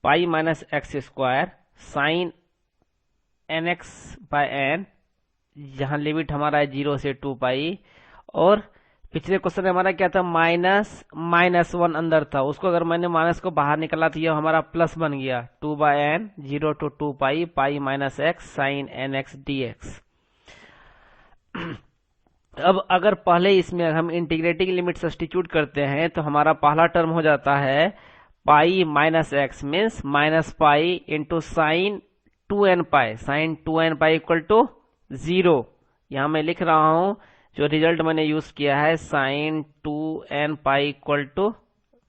Pi minus x square sine N x by n, जहां limit हमारा है 0 से 2 पाई, और पिछले क्वेश्चन में हमारा क्या था, -1 अंदर था, उसको अगर मैंने माइनस को बाहर निकाला तो ये हमारा प्लस बन गया 2 by N 0 to 2 pi pi minus x sine N x d x. अब अगर पहले इसमें हम इंटीग्रेटिंग लिमिट सब्स्टिट्यूट करते हैं तो हमारा पहला टर्म हो जाता है pi minus x means minus pi into sine 2n pi, sine 2n pi equal to 0। यहां मैं लिख रहा हूं जो रिजल्ट मैंने यूज किया है sign 2n pi equal to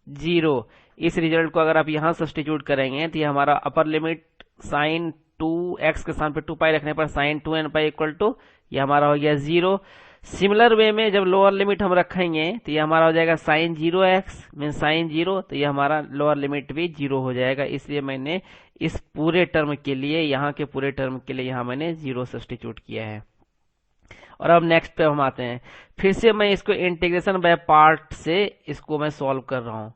0। इस रिजल्ट को अगर आप यहां सब्स्टिट्यूट करेंगे तो ये हमारा अपर लिमिट साइन 2x के स्थान पे 2 पाई रखने पर sign 2n pi equal to ये हमारा हो गया 0। सिमिलर वे में जब लोअर लिमिट हम रखेंगे तो ये हमारा हो जाएगा साइन 0x मीन साइन 0, तो ये हमारा लोअर लिमिट भी 0 हो जाएगा। इसलिए मैंने इस पूरे टर्म के लिए, यहाँ के पूरे टर्म के लिए यहाँ मैंने 0 सब्स्टिट्यूट किया है। और अब नेक्स्ट पे हम आते हैं, फिर से मैं इसको इंटीग्रेशन बाय पार्ट से इसको मैं सॉल्व कर रहा हूं।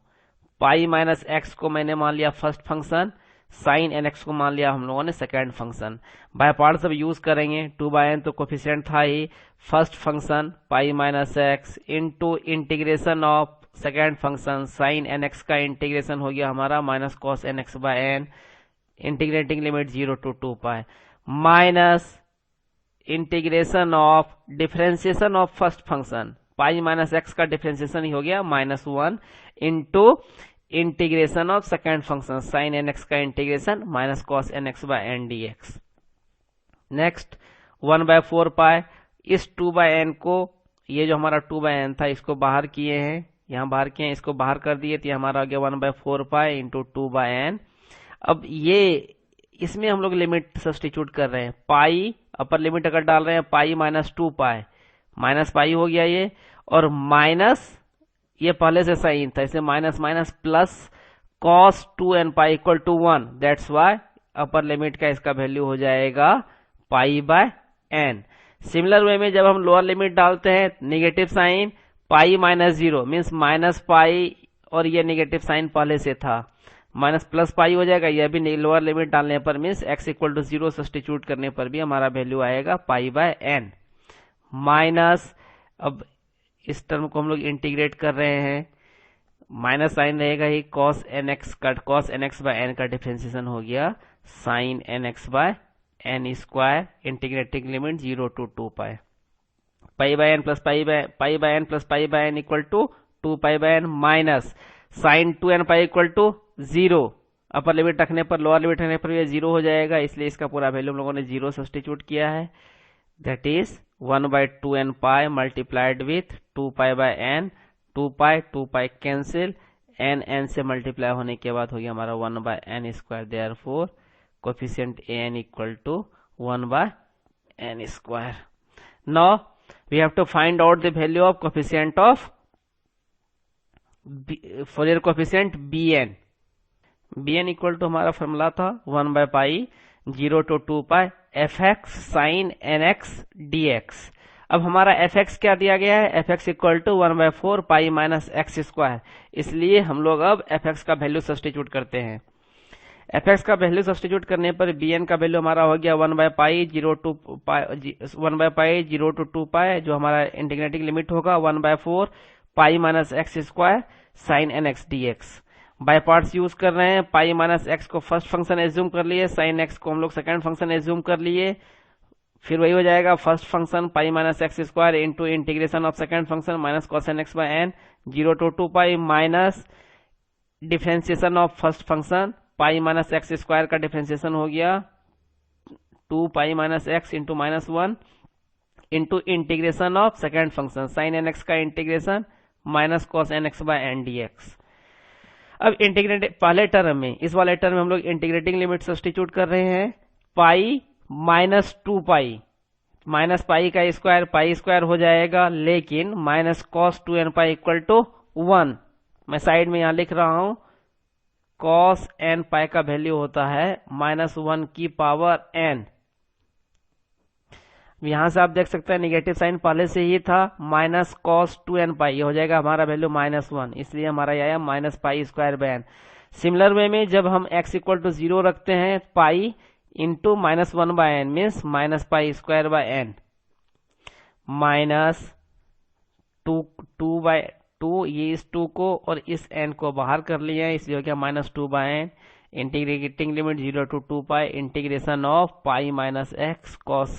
पाई माइनस एक्स को मैंने मान लिया first function, sine N X को मान लिया हम लोगों ने सेकेंड फंक्शन। बाय पार्ट सब यूज करेंगे, 2 बाय एन तो कोफिशिएंट था ही, first function pi minus X into integration of second function sine N x का इंटीग्रेशन हो गया हमारा minus cos N x by N, integrating limit 0 to 2 pi minus integration of differentiation of first function pi minus X का differentiation ही हो गया -1 into integration of second function sine N x का integration minus cos N x by N D X. Next 1/4 pi, इस 2 by N को, ये जो हमारा 2 बाय एन था इसको बाहर किए हैं, यहां बाहर किए हैं, इसको बाहर कर दिए तो ये हमारा हो गया 1/4 पाई इंटू 2 बाय एन। अब ये इसमें हम लोग लिमिट सब्स्टिट्यूट कर रहे हैं, पाई अपर लिमिट अगर डाल रहे हैं pi minus 2 pi, minus pi हो गया ये, और माइनस ये पहले से साइन था इसलिए minus minus plus cos 2n pi equal to 1, that's why upper limit का इसका वैल्यू हो जाएगा pi by N. Similar way में जब हम लोअर लिमिट डालते हैं negative sine pi minus 0 means minus pi, और ये नेगेटिव साइन पहले से था, माइनस प्लस पाई हो जाएगा, यह भी लोअर लिमिट डालने पर means x equal to 0 substitute करने पर भी हमारा वैल्यू आएगा पाई बाय एन माइनस। अब इस टर्म को हम लोग इंटीग्रेट कर रहे हैं, माइनस साइन रहेगा ही, कॉस एन एक्स का, cos N x by n का डिफरेंशिएशन हो गया sine N x by n square, integrating limit 0 to 2 pi, pi by n plus pi by n plus pi by n equal to 2 pi by n minus sine 2n pi equal to 0। Upper limit रखने पर lower limit रखने पर ये 0 हो जाएगा, इसलिए इसका पूरा वैल्यू हम लोगों ने 0 सब्स्टिट्यूट किया है, that is 1/2n pi multiplied with 2 pi by n, 2 pi cancel, n से मल्टीप्लाई होने के बाद हो गया हमारा 1/n square, therefore coefficient an equal to 1/n square. Now we have to find out the value of coefficient of Fourier coefficient bn equal to हमारा formula था 1/पाई 0 to 2 pi fx sine nx dx। अब हमारा fx क्या दिया गया है, fx equal to 1/4 pi minus x square, इसलिए हम लोग अब fx का वैल्यू सब्स्टिट्यूट करते हैं। fx का वैल्यू सब्स्टिट्यूट करने पर bn का वैल्यू हमारा हो गया 1/पाई 0 to 2 पाई, जो हमारा इंटीग्रेटिंग लिमिट होगा 1/4 pi minus x square sign nx dx। By parts use कर रहे हैं, पाई माइनस एक्स को फर्स्ट फंक्शन एज्यूम कर लिए, साइन एक्स को हम लोग सेकंड फंक्शन एज्यूम कर लिए, फिर वही हो जाएगा first function pi minus x square into integration of second function minus cos N x by N 0 to 2 pi minus differentiation of first function pi minus x square का differentiation हो गया 2 pi minus X into -1 into integration of second function sine N x का integration minus cos N x by N dx। अब integrate पहले term में, इस वाले term में हम लोग इंटीग्रेटिंग लिमिट सब्स्टिट्यूट कर रहे हैं, pi minus 2 pi, minus pi का स्क्वायर पाई स्क्वायर हो जाएगा, लेकिन minus cos 2n pi equal to 1, मैं साइड में यहां लिख रहा हूं, कॉस n पाई का वैल्यू होता है -1 की पावर n। यहां से आप देख सकते हैं नेगेटिव साइन पहले से ही था, माइनस कॉस 2n पाई, ये हो जाएगा हमारा वैल्यू -1, इसलिए हमारा ये आया minus pi square by N. Similar way में जब हम x इक्वल टू 0 रखते हैं, pi into -1/n means -π² minus two ये इस 2 को और इस n को बाहर कर लिया है, इसलिए हो गया -2/n। Integrating limit 0 to 2π integration of pi minus x cos